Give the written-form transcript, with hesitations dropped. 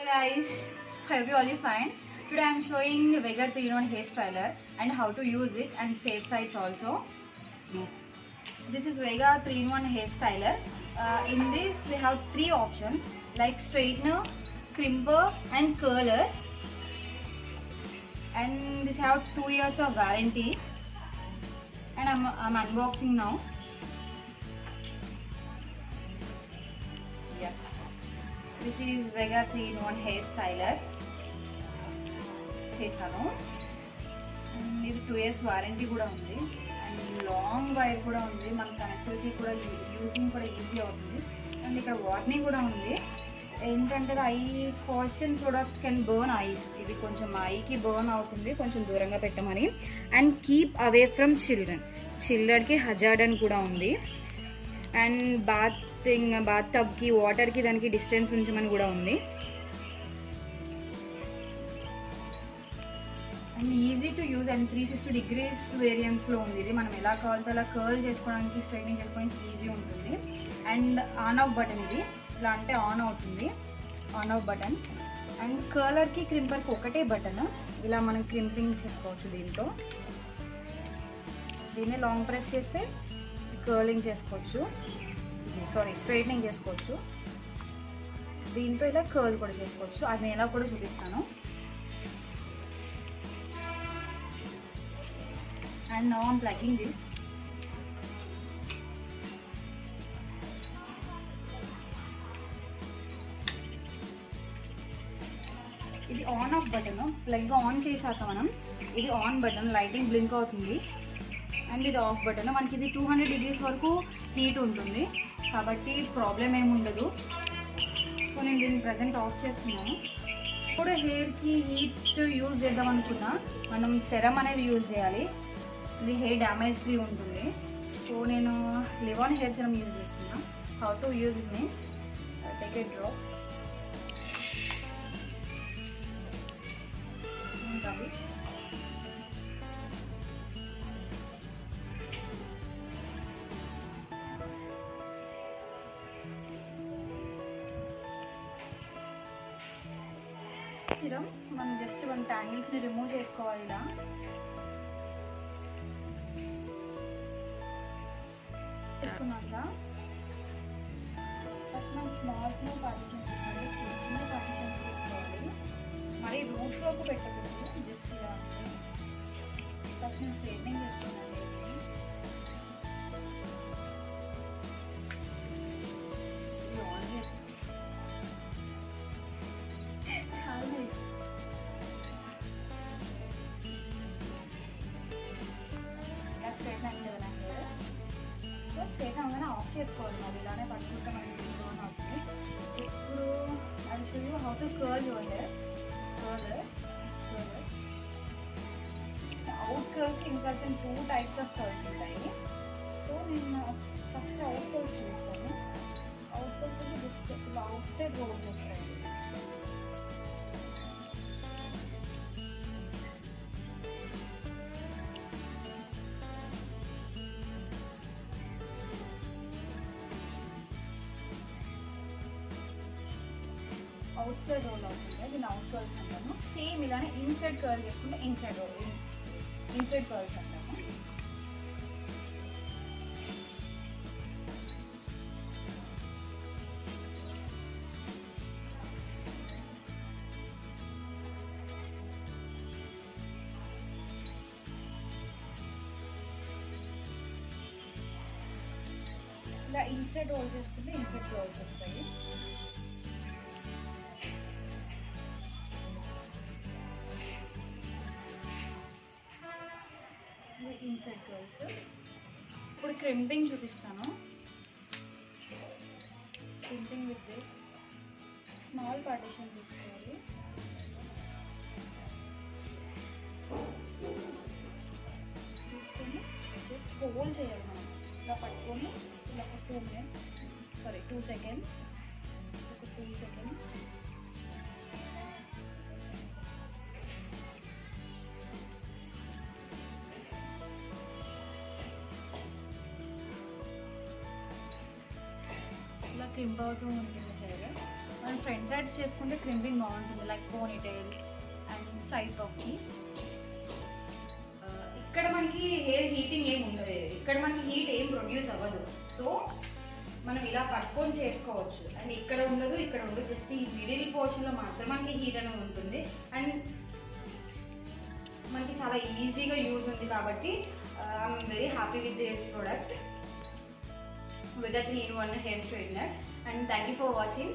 guys, hope you all is fine. Today I am showing Vega 3-in-1 hair styler and how to use it and safe sides also. This is Vega 3-in-1 hair styler. In this we have 3 options like straightener, crimper and curler. And this have 2 years of warranty. And I'm unboxing now. Yes, this is Vega 3-in-1 hair styler. చేశాను and ఇది 2 years warranty కూడా ఉంది and long wire కూడా ఉంది. మన connectivity కూడా using కూడా easy అవుతుంది. అండ్ ఇక్కడ వార్నింగ్ కూడా ఉంది ఏంటంటే eye caution product can burn eyes. ఇది కొంచెం ఐకి బర్న్ అవుతుంది, కొంచెం దూరంగా పెట్టమని. అండ్ కీప్ అవే ఫ్రమ్ చిల్డ్రన్కి హజార్డ్ అని కూడా ఉంది. అండ్ బాత్ టబ్కి వాటర్కి దానికి డిస్టెన్స్ ఉంచమని కూడా ఉంది. And easy to use and 360 degrees వేరియంట్స్లో ఉంది. ఇది మనం ఎలా కావాలితే అలా కర్ల్ చేసుకోవడానికి, స్ట్రైట్నింగ్ చేసుకోవడానికి ఈజీ ఉంటుంది. అండ్ ఆన్ ఆఫ్ బటన్, ఇది ఇలా అంటే ఆన్ అవుతుంది, ఆన్ ఆఫ్ బటన్. అండ్ కర్లర్కి క్రింపర్కి ఒకటే బటన్. ఇలా మనం క్రింపింగ్ చేసుకోవచ్చు దీంతో. దీన్ని లాంగ్ ప్రెస్ చేస్తే కర్లింగ్ చేసుకోవచ్చు, స్ట్రైట్నింగ్ చేసుకోవచ్చు. దీంతో ఇలా కర్ల్ కూడా చేసుకోవచ్చు. అది నేను ఎలా కూడా చూపిస్తాను. And now I'm plugging this. ఇది on off button. Plug on చేసాక మనం ఇది ఆన్ బటన్, లైటింగ్ బ్లింక్ అవుతుంది. అండ్ ఇది ఆఫ్ బటన్. మనకి ఇది 200 degrees వరకు హీట్ ఉంటుంది కాబట్టి ప్రాబ్లం ఏమి ఉండదు. సో నేను దీన్ని ప్రజెంట్ ఆఫ్ చేస్తున్నాను. ఇప్పుడు హెయిర్కి హీట్ యూజ్ చేద్దాం అనుకున్నా మనం సెరమ్ అనేది యూజ్ చేయాలి. ఇది హెయిర్ డ్యామేజ్ ఫ్రీ ఉంటుంది. సో నేను లివాన్ హెయిర్ సిరమ్ యూజ్ చేస్తున్నా. How to use it means take a drop. Serum మనం జస్ట్ 1 ట్యాంగిల్స్ని రిమూవ్ చేసుకోవాలి. ఇలా చేసుకున్నాక ఫస్ట్ మనం స్మాల్ పార్టిషన్స్ తీసుకోవాలి, చిన్న పార్టిషన్స్ తీసుకోవాలి. మరి రూట్ వరకు పెట్టకూడదు, జస్ట్ ఇలా. ఫస్ట్ నేను స్ట్రైట్నింగ్ చేస్తున్నాను. ఇలా స్ట్రైట్ అయింది కదా హెయిర్. సో స్ట్రైట్ అవగానే ఆఫ్ చేసుకోవాలి. మరి ఇలానే పట్టుకుంటే మనకి లోన్ అవుతుంది. ఇప్పుడు అది show you how to curl your hair. Out curls, in curls and 2 types of curls ఉంటాయి. సో నేను ఫస్ట్ అవుట్ కర్ల్స్ చూస్తాను. అవుట్ కర్ల్స్ అంటే జస్ట్ ఇలా అవుట్ సైడ్ రోల్ చేస్తాను. అవుట్ సైడ్ రోల్ అవుతుంది, దీన్ని అవుట్ కర్ల్స్ అంటాము. సేమ్ ఇలానే ఇన్సైడ్ కర్ల్ చేసుకుంటే ఇన్సైడ్ కర్ల్స్ అంటాము. ఇలా ఇన్సైడ్ రోల్ చేసుకుంటే ఇన్సైడ్ కర్ల్స్ వస్తాయి. Inside curls. ఇప్పుడు క్రింపింగ్ చూపిస్తాను. Crimping with this small partition తీసుకోవాలి. తీసుకొని జస్ట్ హోల్డ్ చేయాలి. మనం ఇలా పట్టుకొని ఇలా ఒక 2 seconds, ఒక 2 seconds. ఇలా క్రింప్ అవుతూ ఉంటుంది హెయిర్. మనం ఫ్రంట్ సైడ్ చేసుకుంటే క్రింపింగ్ బాగుంటుంది, లైక్ పోనీ టైల్ అండ్ సైడ్ పఫ్కి. ఇక్కడ మనకి హెయిర్ హీటింగ్ ఏం ఉండదు, ఇక్కడ మనకి హీట్ ఏం ప్రొడ్యూస్ అవ్వదు. సో మనం ఇలా పట్టుకొని చేసుకోవచ్చు. అండ్ ఇక్కడ ఉండదు, ఇక్కడ ఉండదు, జస్ట్ ఈ మిడిల్ పోర్షన్లో మాత్రం మనకి హీట్ అనేది ఉంటుంది. అండ్ మనకి చాలా ఈజీగా యూజ్ ఉంది కాబట్టి I'm very happy with this product with a 3-in-1 hair straightener. And thank you for watching.